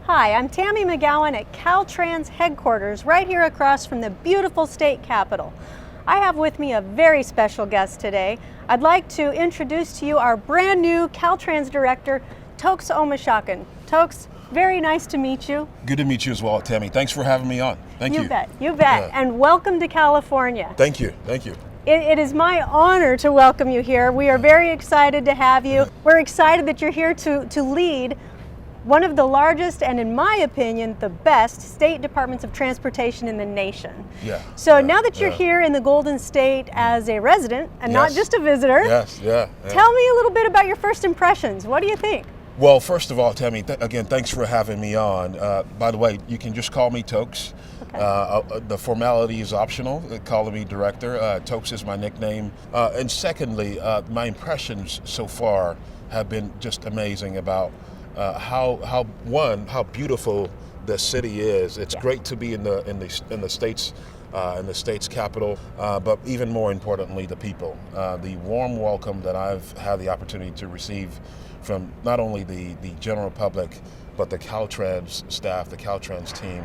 Hi, I'm Tammy McGowan at Caltrans headquarters right here across from the beautiful state capitol. I have with me a very special guest today. I'd like to introduce to you our brand new Caltrans Director, Toks Omishakin. Toks, very nice to meet you. Good to meet you as well, Tammy. Thanks for having me on. Thank you. You bet, you bet. Yeah. And welcome to California. Thank you, thank you. It is my honor to welcome you here. We are very excited to have you. We're excited that you're here to lead one of the largest and, in my opinion, the best state departments of transportation in the nation. Yeah. So now that you're here in the Golden State as a resident and not just a visitor, tell me a little bit about your first impressions. What do you think? Well, first of all, Tammy, again, thanks for having me on. By the way, you can just call me Toks. Okay. The formality is optional, calling me director. Toks is my nickname. And secondly, my impressions so far have been just amazing about how beautiful the city is. It's great to be in the state's capital, but even more importantly, the people. The warm welcome that I've had the opportunity to receive from not only the general public, but the Caltrans staff, the Caltrans team,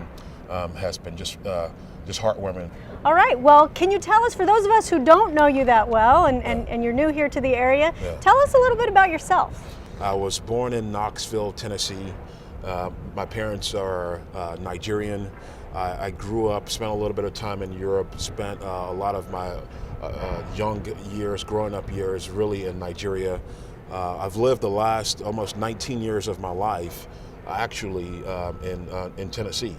has been just heartwarming. All right, well, can you tell us, for those of us who don't know you that well and you're new here to the area, tell us a little bit about yourself. I was born in Knoxville, Tennessee. My parents are Nigerian. I grew up, spent a little bit of time in Europe, spent a lot of my growing up years really in Nigeria. I've lived the last almost 19 years of my life actually in Tennessee.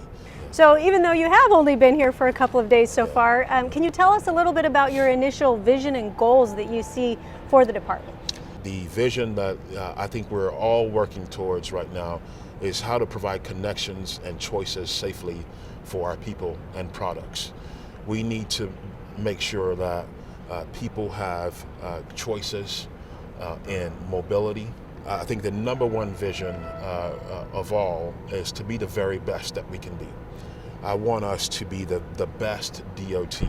So even though you have only been here for a couple of days so far, can you tell us a little bit about your initial vision and goals that you see for the department? The vision that I think we're all working towards right now is how to provide connections and choices safely for our people and products. We need to make sure that people have choices in mobility. I think the number one vision of all is to be the very best that we can be. I want us to be the best DOT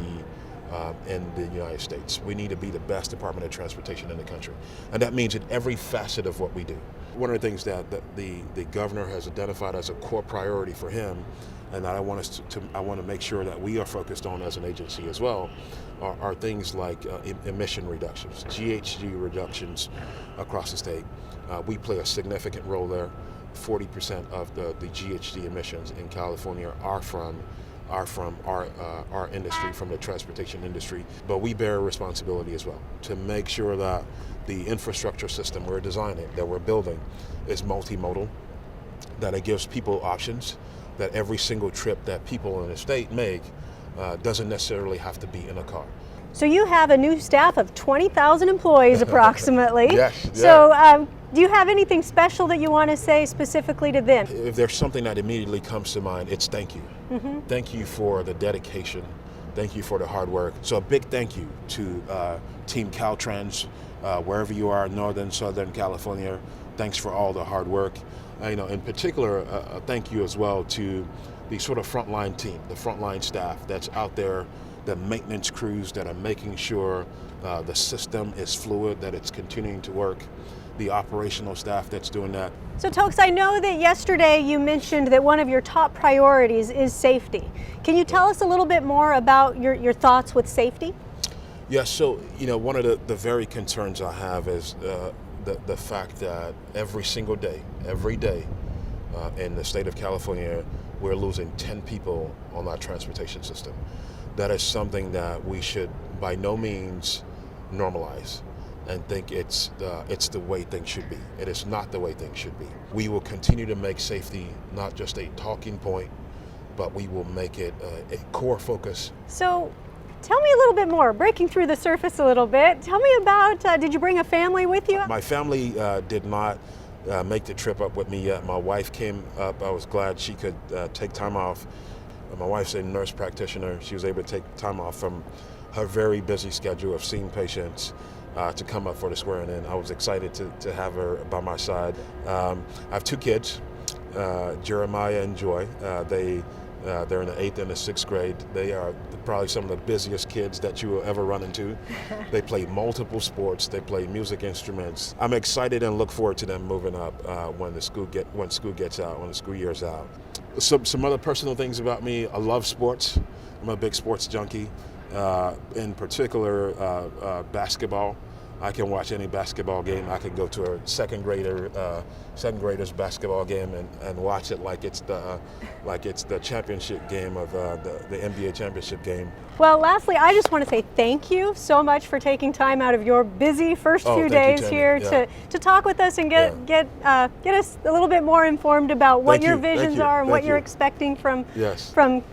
in the United States. We need to be the best Department of Transportation in the country. And that means in every facet of what we do. One of the things that the governor has identified as a core priority for him, and that I want to make sure that we are focused on as an agency as well, are things like emission reductions, GHG reductions across the state. We play a significant role there. 40% of the GHG emissions in California are from our industry, from the transportation industry, but we bear a responsibility as well to make sure that the infrastructure system we're designing, that we're building, is multimodal, that it gives people options, that every single trip that people in the state make doesn't necessarily have to be in a car. So you have a new staff of 20,000 employees approximately. Yes. So do you have anything special that you want to say specifically to them? If there's something that immediately comes to mind, it's thank you. Mm-hmm. Thank you for the dedication. Thank you for the hard work. So a big thank you to Team Caltrans, wherever you are, Northern, Southern California. Thanks for all the hard work. In particular, a thank you as well to the sort of frontline team, the frontline staff that's out there, the maintenance crews that are making sure the system is fluid, that it's continuing to work, the operational staff that's doing that. So Toks, I know that yesterday you mentioned that one of your top priorities is safety. Can you tell us a little bit more about your thoughts with safety? Yes, so one of the very concerns I have is the fact that every single day, in the state of California, we're losing 10 people on our transportation system. That is something that we should by no means normalize and think it's the way things should be. It is not the way things should be. We will continue to make safety not just a talking point, but we will make it a core focus. So tell me a little bit more, breaking through the surface a little bit. Tell me about, did you bring a family with you? My family did not make the trip up with me yet. My wife came up. I was glad she could take time off. My wife's a nurse practitioner. She was able to take time off from her very busy schedule of seeing patients to come up for the swearing in. I was excited to have her by my side. I have two kids, Jeremiah and Joy. They're in the 8th and the 6th grade. They are probably some of the busiest kids that you will ever run into. They play multiple sports. They play music instruments. I'm excited and look forward to them moving up when school year's out. Some other personal things about me. I love sports. I'm a big sports junkie. In particular, basketball. I can watch any basketball game. I could go to a second grader's basketball game and watch it like it's the championship game of the NBA championship game. Well, lastly, I just want to say thank you so much for taking time out of your busy first few days here to talk with us and get us a little bit more informed about what your visions are and what you're expecting from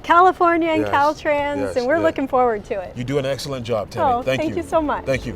California and Caltrans, and we're looking forward to it. You do an excellent job, Tammy. Thank you so much. Thank you.